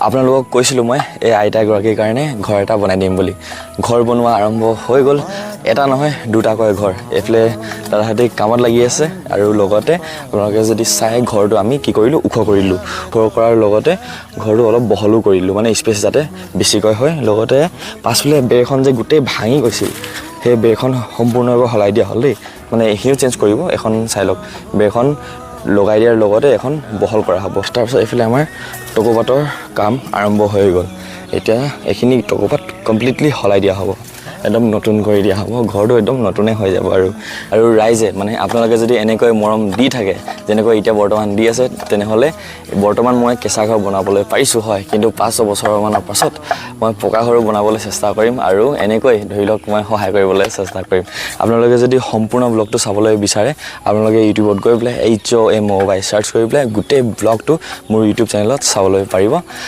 আপোনালোকক কৈছিলোঁ মই এই আইতাগৰাকীৰ কাৰণে ঘৰ এটা বনাই দিম বুলি ঘৰ বনোৱা আৰম্ভ হৈ গ'ল এটা নহয় দুটাকৈ ঘৰ এইফালে দাদাহঁতে কামত লাগি আছে আৰু লগতে আপোনালোকে যদি চাই ঘৰটো আমি কি কৰিলোঁ ওখ কৰিলোঁ ওখ কৰাৰ লগতে ঘৰটো অলপ বহলো কৰিলোঁ মানে স্পেচ যাতে বেছিকৈ হয় লগতে পাছফালে বেৰখন যে গোটেই ভাঙি গৈছিল সেই বেৰখন সম্পূৰ্ণভাৱে সলাই দিয়া হ'ল দেই মানে এইখিনিও চেঞ্জ কৰিব এখন চাই লওক বেৰখন লগাই দিয়াৰ লগতে এখন বহল কৰা হ'ব তাৰপিছত এইফালে আমাৰ টকৌপাতৰ কাম আৰম্ভ হৈ গ'ল এতিয়া এইখিনি টকৌপাত কমপ্লিটলি সলাই দিয়া হ'ব একদম নতুন কৰি দিয়া হ'ব ঘৰটো একদম নতুনে হৈ যাব আৰু ৰাইজে মানে আপোনালোকে যদি এনেকৈ মৰম দি থাকে যেনেকৈ এতিয়া বৰ্তমান দি আছে তেনেহ'লে বৰ্তমান মই কেঁচা ঘৰ বনাবলৈ পাৰিছোঁ হয় কিন্তু 5 বছৰমানৰ পাছত মই পকা ঘৰ বনাবলৈ চেষ্টা কৰিম আৰু এনেকৈ ধৰি লওক মই সহায় কৰিবলৈ চেষ্টা কৰিম আপোনালোকে যদি সম্পূৰ্ণ ব্লগটো চাবলৈ বিচাৰে আপোনালোকে ইউটিউবত গৈ পেলাই HOMOY চাৰ্চ কৰি পেলাই গোটেই ব্লগটো মোৰ ইউটিউব চেনেলত চাবলৈ পাৰিব